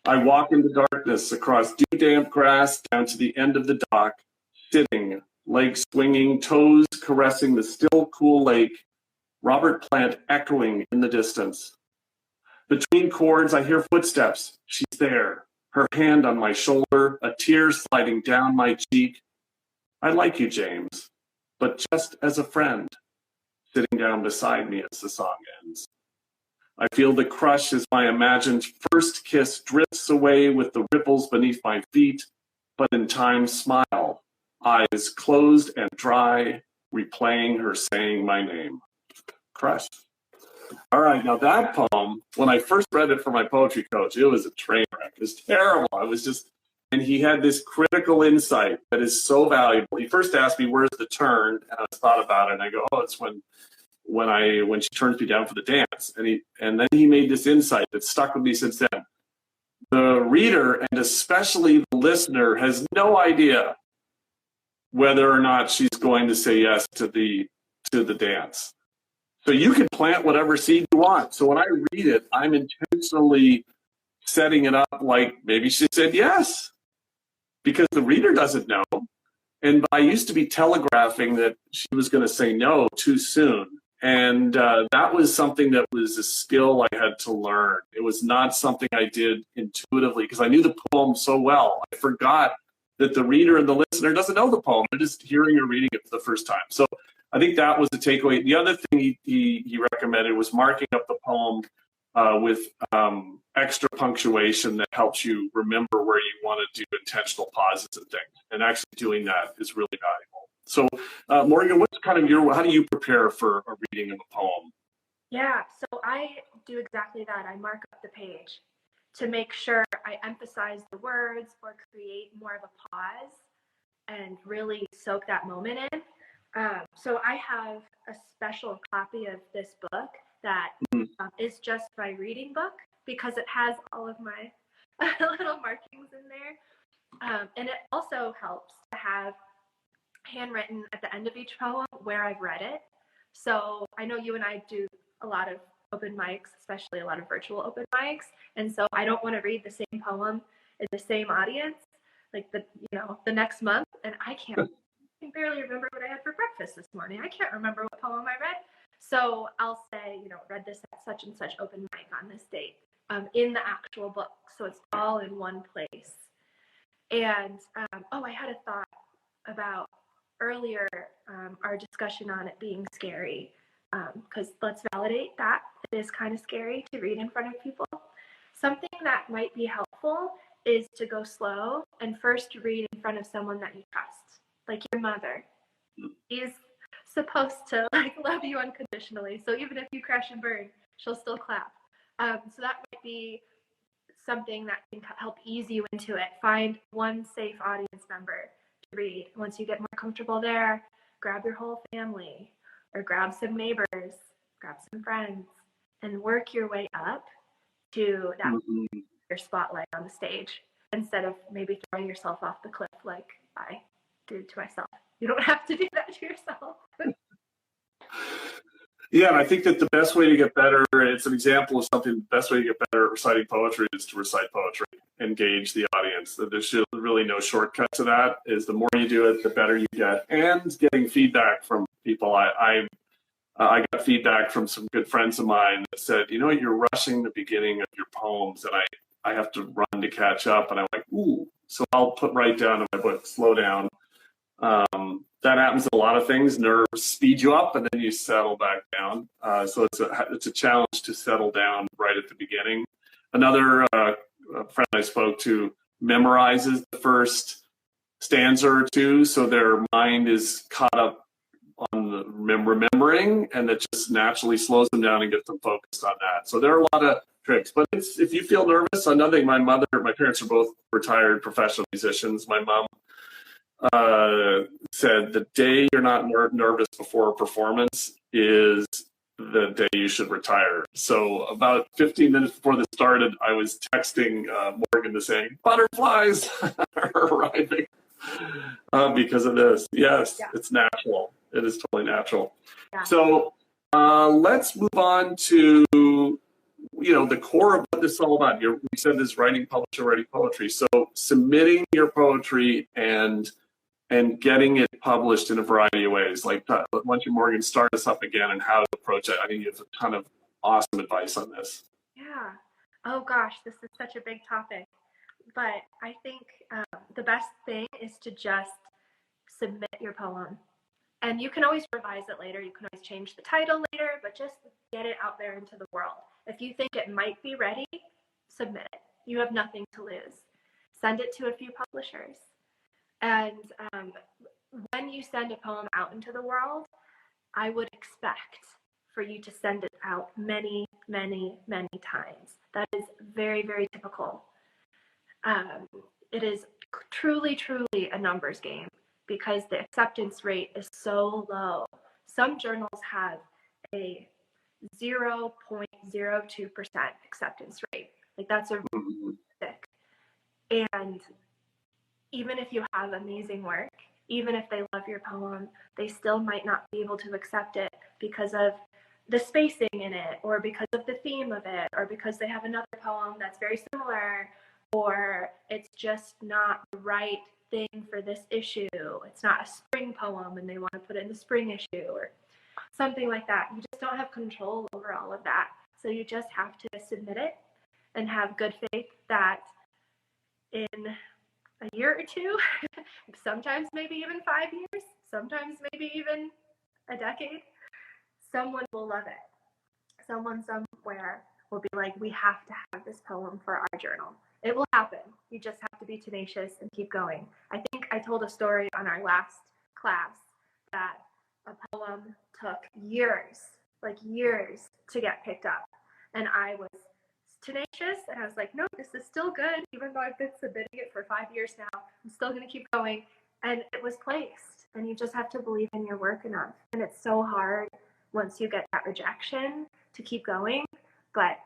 I walk into darkness across dew-damp grass down to the end of the dock, sitting, legs swinging, toes caressing the still cool lake, Robert Plant echoing in the distance. Between chords, I hear footsteps. She's there, her hand on my shoulder, a tear sliding down my cheek. I like you, James, but just as a friend, sitting down beside me as the song ends. I feel the crush as my imagined first kiss drifts away with the ripples beneath my feet, but in time smile, eyes closed and dry, replaying her saying my name. Crush. All right, now that poem, when I first read it for my poetry coach, it was a train wreck. It was terrible. I was just, and he had this critical insight that is so valuable. He first asked me, where's the turn? And I thought about it, and I go, oh, it's when she turns me down for the dance. And then he made this insight that stuck with me since then. The reader, and especially the listener, has no idea whether or not she's going to say yes to the dance. So you can plant whatever seed you want. So when I read it, I'm intentionally setting it up like maybe she said yes, because the reader doesn't know. And I used to be telegraphing that she was going to say no too soon. And that was something that was a skill I had to learn. It was not something I did intuitively because I knew the poem so well. I forgot that the reader and the listener doesn't know the poem. They're just hearing or reading it for the first time. So I think that was the takeaway. The other thing he recommended was marking up the poem with extra punctuation that helps you remember where you want to do intentional pauses and things. And actually doing that is really valuable. So, Morgan, what's kind of how do you prepare for a reading of a poem? Yeah, so I do exactly that. I mark up the page to make sure I emphasize the words or create more of a pause and really soak that moment in. So I have a special copy of this book that is just my reading book because it has all of my little markings in there. And it also helps to have handwritten at the end of each poem where I've read it. So I know you and I do a lot of open mics, especially a lot of virtual open mics. And so I don't want to read the same poem in the same audience, like the next month. And I can barely remember what I had for breakfast this morning. I can't remember what poem I read. So I'll say, read this at such and such open mic on this date in the actual book. So it's all in one place. And, I had a thought about earlier our discussion on it being scary. because let's validate that it is kind of scary to read in front of people. Something that might be helpful is to go slow and first read in front of someone that you trust, like your mother. She's supposed to love you unconditionally, so even if you crash and burn, she'll still clap. So that might be something that can help ease you into it. Find one safe audience member to read. Once you get more comfortable there, grab your whole family, or grab some neighbors, grab some friends, and work your way up to that your spotlight on the stage, instead of maybe throwing yourself off the cliff like I did to myself. You don't have to do that to yourself. Yeah, and I think that the best way to get better, it's an example of something, the best way to get better at reciting poetry is to recite poetry, engage the audience. There's really no shortcut to that. Is the more you do it, the better you get. And getting feedback from people. I got feedback from some good friends of mine that said, you're rushing the beginning of your poems, and I have to run to catch up. And I'm like, ooh. So I'll write down in my book, slow down. That happens in a lot of things. Nerves speed you up, and then you settle back down. So it's a challenge to settle down right at the beginning. Another friend I spoke to memorizes the first stanza or two, so their mind is caught up on the remembering, and it just naturally slows them down and gets them focused on that. So there are a lot of tricks. But if you feel nervous, another thing, my parents are both retired professional musicians. My mom said the day you're not nervous before a performance is the day you should retire. So about 15 minutes before this started, I was texting Morgan to saying, butterflies are arriving because of this. Yes, yeah. It's natural. It is totally natural. Yeah. So let's move on to, the core of what this is all about. We said this writing, publisher, writing poetry. So submitting your poetry and getting it published in a variety of ways. Like, why don't you, Morgan, start us up again and how to approach it? I think you have a ton of awesome advice on this. Yeah. Oh, gosh, this is such a big topic. But I think the best thing is to just submit your poem. And you can always revise it later. You can always change the title later, but just get it out there into the world. If you think it might be ready, submit it. You have nothing to lose. Send it to a few publishers. And when you send a poem out into the world, I would expect for you to send it out many, many, many times. That is very, very typical. It is truly, truly a numbers game because the acceptance rate is so low. Some journals have a 0.02% acceptance rate. That's a really thick. And even if you have amazing work, even if they love your poem, they still might not be able to accept it because of the spacing in it, or because of the theme of it, or because they have another poem that's very similar, or it's just not the right thing for this issue. It's not a spring poem and they want to put it in the spring issue or something like that. You just don't have control over all of that. So you just have to submit it and have good faith that in a year or two, sometimes maybe even 5 years, sometimes maybe even a decade, someone will love it. Someone somewhere will be like, we have to have this poem for our journal. It will happen. You just have to be tenacious and keep going. I think I told a story on our last class that a poem took years to get picked up. And I was tenacious, and I was like, no, this is still good. Even though I've been submitting it for 5 years now, I'm still going to keep going. And it was placed. And you just have to believe in your work enough. And it's so hard once you get that rejection to keep going. But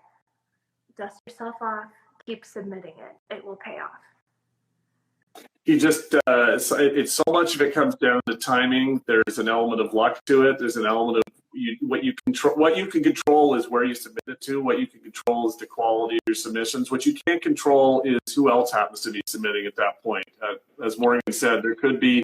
dust yourself off, keep submitting it. It will pay off. You just, it's so much of it comes down to timing. There's an element of luck to it. There's an element of what you control. What you can control is where you submit it to. What you can control is the quality of your submissions. What you can't control is who else happens to be submitting at that point. As Morgan said, there could be,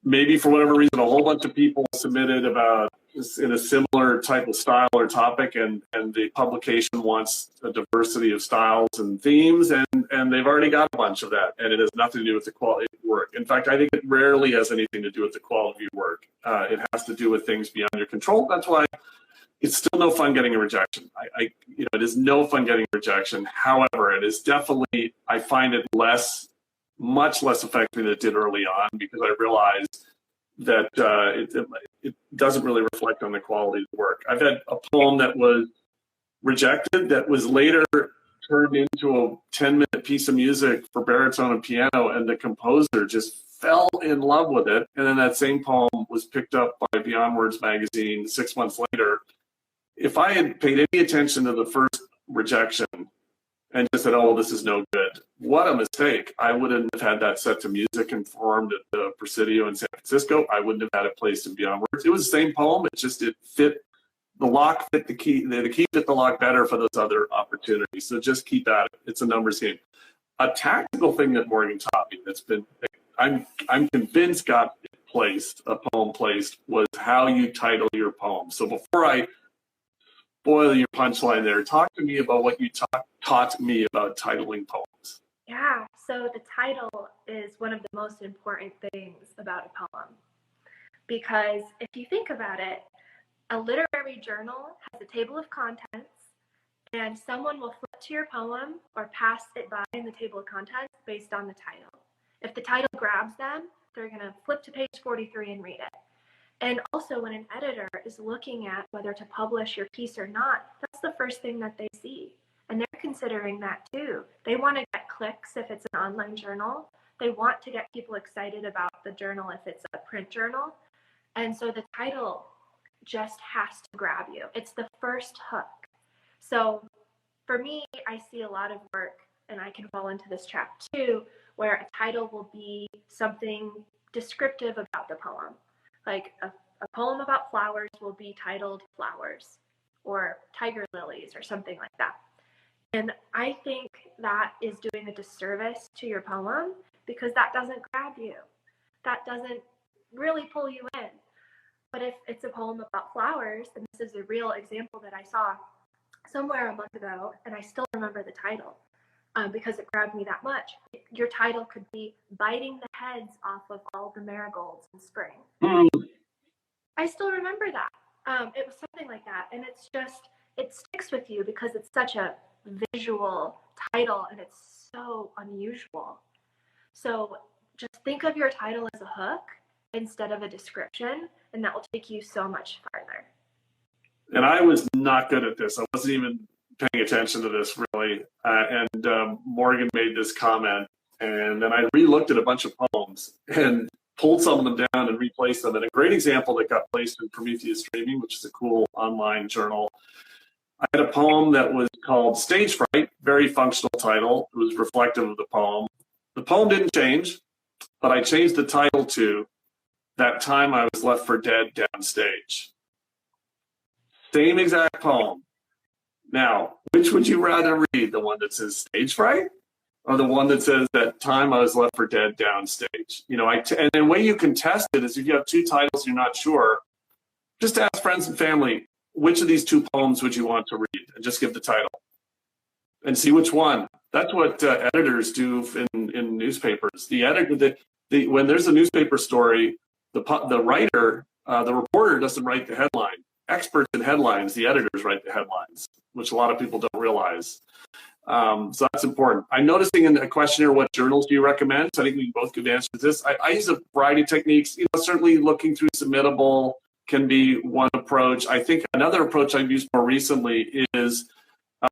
maybe for whatever reason, a whole bunch of people submitted about in a similar type of style or topic, and the publication wants a diversity of styles and themes, and they've already got a bunch of that, and it has nothing to do with the quality of work. In fact, I think it rarely has anything to do with the quality of your work. It has to do with things beyond your control. That's why it's still no fun getting a rejection. It is no fun getting a rejection. However, it is definitely, I find it much less effective than it did early on, because I realized that it doesn't really reflect on the quality of the work. I've had a poem that was rejected that was later turned into a 10-minute piece of music for baritone and piano, and the composer just fell in love with it. And then that same poem was picked up by Beyond Words magazine 6 months later. If I had paid any attention to the first rejection and just said, oh, this is no good, what a mistake. I wouldn't have had that set to music and performed at the Presidio in San Francisco. I wouldn't have had it placed in Beyond Words. It was the same poem. It fit the lock, fit the key. The key fit the lock better for those other opportunities. So just keep at it. It's a numbers game. A tactical thing that Morgan taught me that's been, I'm convinced got placed, a poem placed, was how you title your poem. So before I spoil your punchline there, talk to me about what you taught me about titling poems. Yeah, so the title is one of the most important things about a poem, because if you think about it, a literary journal has a table of contents, and someone will flip to your poem or pass it by in the table of contents based on the title. If the title grabs them, they're going to flip to page 43 and read it. And also, when an editor is looking at whether to publish your piece or not, that's the first thing that they see. And they're considering that too. They want to get clicks if it's an online journal. They want to get people excited about the journal if it's a print journal. And so the title just has to grab you. It's the first hook. So for me, I see a lot of work, and I can fall into this trap too, where a title will be something descriptive about the poem. Like a poem about flowers will be titled Flowers or Tiger Lilies or something like that. And I think that is doing a disservice to your poem, because that doesn't grab you. That doesn't really pull you in. But if it's a poem about flowers, and this is a real example that I saw somewhere a month ago, and I still remember the title because it grabbed me that much. Your title could be Biting the Heads Off of All the Marigolds in Spring. I still remember that. It was something like that. And it's just, it sticks with you because it's such a visual title and it's so unusual. So just think of your title as a hook instead of a description, and that will take you so much farther. And I was not good at this. I wasn't even paying attention to this really. Morgan made this comment, and then I re-looked at a bunch of poems and pulled some of them down and replaced them. And a great example that got placed in Prometheus Dreaming, which is a cool online journal. I had a poem that was called Stage Fright, very functional title. It was reflective of the poem. The poem didn't change, but I changed the title to That Time I Was Left for Dead Downstage. Same exact poem. Now, which would you rather read? The one that says Stage Fright, or the one that says That Time I Was Left for Dead Downstage? You know, and the way you can test it is if you have two titles you're not sure, just ask friends and family, which of these two poems would you want to read? And just give the title and see which one. That's what editors do in newspapers. The editor, when there's a newspaper story, the writer, the reporter doesn't write the headline. Experts in headlines, the editors write the headlines, which a lot of people don't realize. So that's important. I'm noticing in the questionnaire, what journals do you recommend? So I think we both could answer this. I use a variety of techniques. You know, certainly looking through Submittable can be one approach. I think another approach I've used more recently is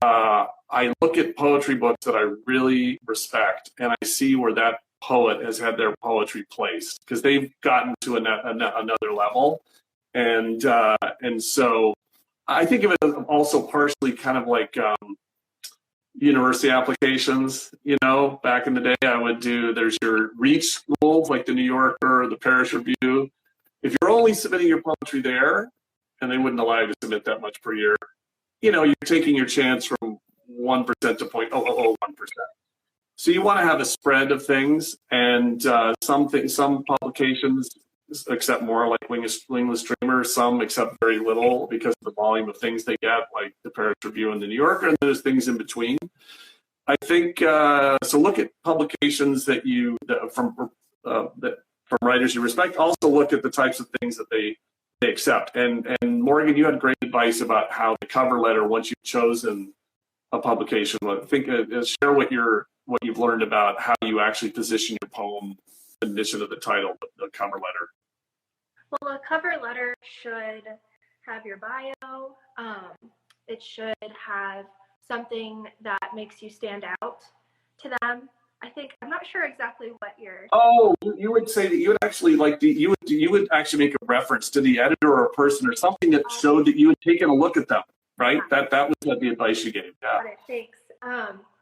I look at poetry books that I really respect, and I see where that poet has had their poetry placed, because they've gotten to another level. And so I think of it as also partially kind of like university applications. You know, back in the day, there's your reach schools like the New Yorker or the Parish Review. If you're only submitting your poetry there, and they wouldn't allow you to submit that much per year, you know, you're taking your chance from 1% to 0.0001%. So you want to have a spread of things, and some publications accept more, like Wingless Dreamer. Some accept very little because of the volume of things they get, like the Paris Review and the New Yorker, and there's things in between. I think so. Look at publications from writers you respect. Also look at the types of things that they accept. And Morgan, you had great advice about how the cover letter, once you've chosen a publication, I think share what you've learned about how you actually position your poem in addition to the title, the cover letter. Well, a cover letter should have your bio. It should have something that makes you stand out to them. I'm not sure exactly what you're. Oh, you would say that you would actually you would actually make a reference to the editor or a person or something that showed that you had taken a look at them, right? Yeah. That was the advice you gave. Yeah. Got it. Thanks.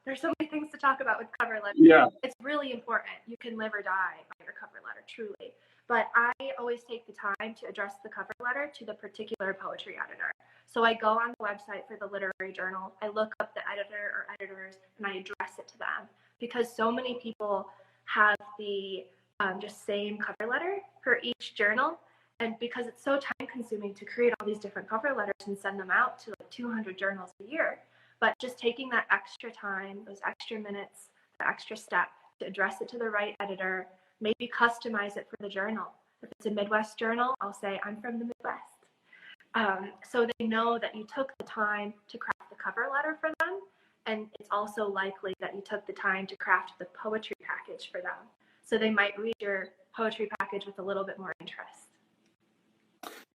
There's so many things to talk about with cover letters. Yeah. It's really important. You can live or die by your cover letter, truly. But I always take the time to address the cover letter to the particular poetry editor. So I go on the website for the literary journal, I look up the editor or editors, and I address it to them. Because so many people have the just same cover letter for each journal. And because it's so time consuming to create all these different cover letters and send them out to like 200 journals a year. But just taking that extra time, those extra minutes, the extra step to address it to the right editor, maybe customize it for the journal. If it's a Midwest journal, I'll say, I'm from the Midwest. So they know that you took the time to craft the cover letter for them. And it's also likely that you took the time to craft the poetry package for them. So they might read your poetry package with a little bit more interest.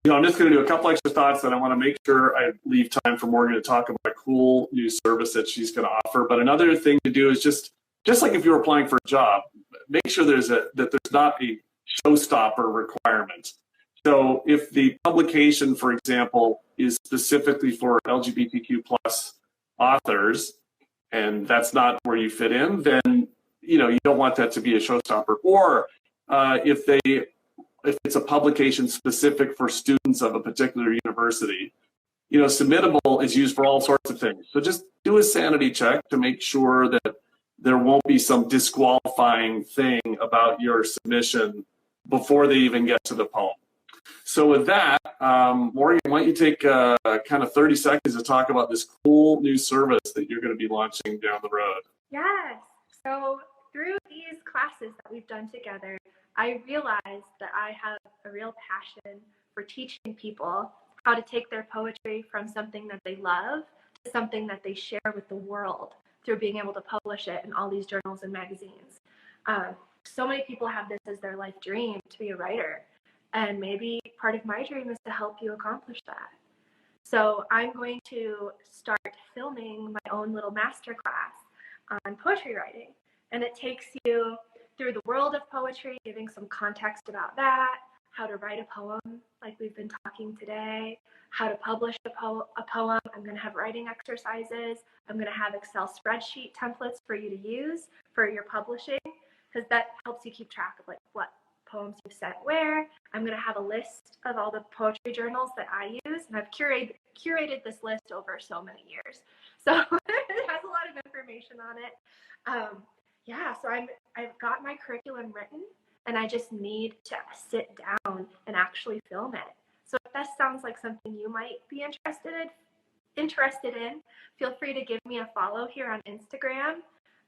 I'm just going to do a couple extra thoughts that I want to make sure I leave time for Morgan to talk about a cool new service that she's going to offer. But another thing to do is just like if you're applying for a job, make sure that there's not a showstopper requirement. So if the publication, for example, is specifically for LGBTQ plus authors, and that's not where you fit in, then you don't want that to be a showstopper. Or if it's a publication specific for students of a particular university, submittable is used for all sorts of things. So just do a sanity check to make sure that there won't be some disqualifying thing about your submission before they even get to the poem. So with that, Morgan, why don't you take kind of 30 seconds to talk about this cool new service that you're going to be launching down the road. Yes. So through these classes that we've done together, I realized that I have a real passion for teaching people how to take their poetry from something that they love to something that they share with the world through being able to publish it in all these journals and magazines. So many people have this as their life dream, to be a writer. And maybe part of my dream is to help you accomplish that. So I'm going to start filming my own little masterclass on poetry writing. And it takes you through the world of poetry, giving some context about that, how to write a poem like we've been talking today, how to publish a poem. I'm going to have writing exercises. I'm going to have Excel spreadsheet templates for you to use for your publishing, because that helps you keep track of like what poems you've sent where. I'm going to have a list of all the poetry journals that I use, and I've curated this list over so many years. So it has a lot of information on it. So I've got my curriculum written, and I just need to sit down and actually film it. So if that sounds like something you might be interested in, feel free to give me a follow here on Instagram.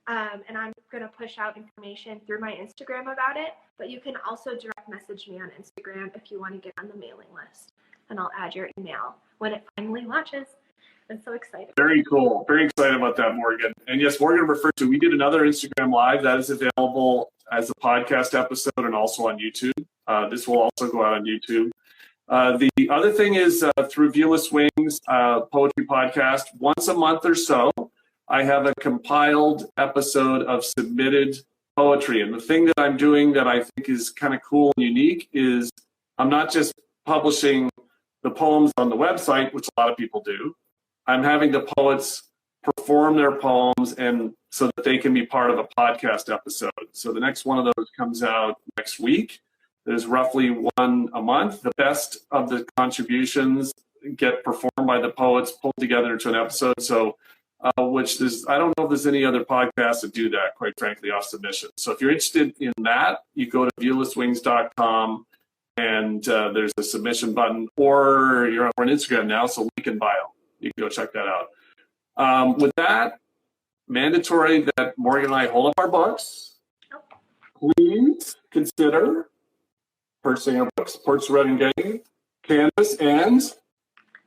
And I'm going to push out information through my Instagram about it, but you can also direct message me on Instagram if you want to get on the mailing list, and I'll add your email when it finally launches. I'm so excited. Very cool. Very excited about that, Morgan. And yes, Morgan referred to, we did another Instagram Live that is available as a podcast episode and also on YouTube. This will also go out on YouTube. The other thing is through Viewless Wings Poetry Podcast, once a month or so, I have a compiled episode of submitted poetry. And the thing that I'm doing that I think is kind of cool and unique is I'm not just publishing the poems on the website, which a lot of people do. I'm having the poets perform their poems and so that they can be part of a podcast episode. So the next one of those comes out next week. There's roughly one a month. The best of the contributions get performed by the poets, pulled together into an episode. So I don't know if there's any other podcasts that do that, quite frankly, off submission. So if you're interested in that, you go to viewlesswings.com and there's a submission button, or you're on Instagram now, so link in bio. You can go check that out. With that, mandatory that Morgan and I hold up our books. Please consider purchasing our books, Ports Running Game, Canvas, and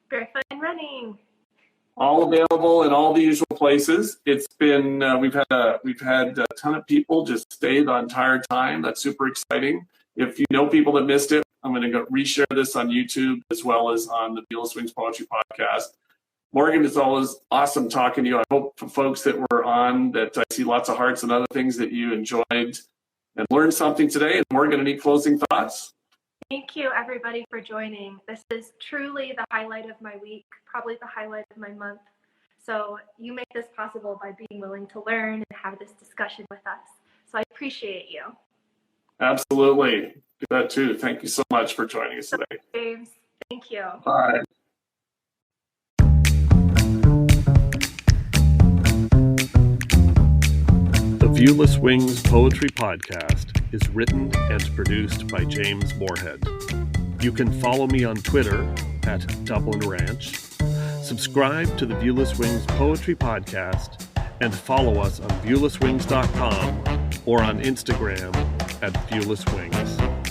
Barefoot Running. All available in all the usual places. It's been we've had a ton of people just stay the entire time. That's super exciting. If you know people that missed it, I'm going to go reshare this on YouTube as well as on the Viewless Wings Poetry Podcast. Morgan, it's always awesome talking to you. I hope for folks that were on that I see lots of hearts and other things that you enjoyed and learned something today. And Morgan, any closing thoughts? Thank you, everybody, for joining. This is truly the highlight of my week, probably the highlight of my month. So you make this possible by being willing to learn and have this discussion with us. So I appreciate you. Absolutely. Do that too. Thank you so much for joining us today. James, thank you. Bye. The Viewless Wings Poetry Podcast is written and produced by James Morehead. You can follow me on Twitter at Dublin Ranch, subscribe to the Viewless Wings Poetry Podcast, and follow us on viewlesswings.com or on Instagram at Viewless Wings.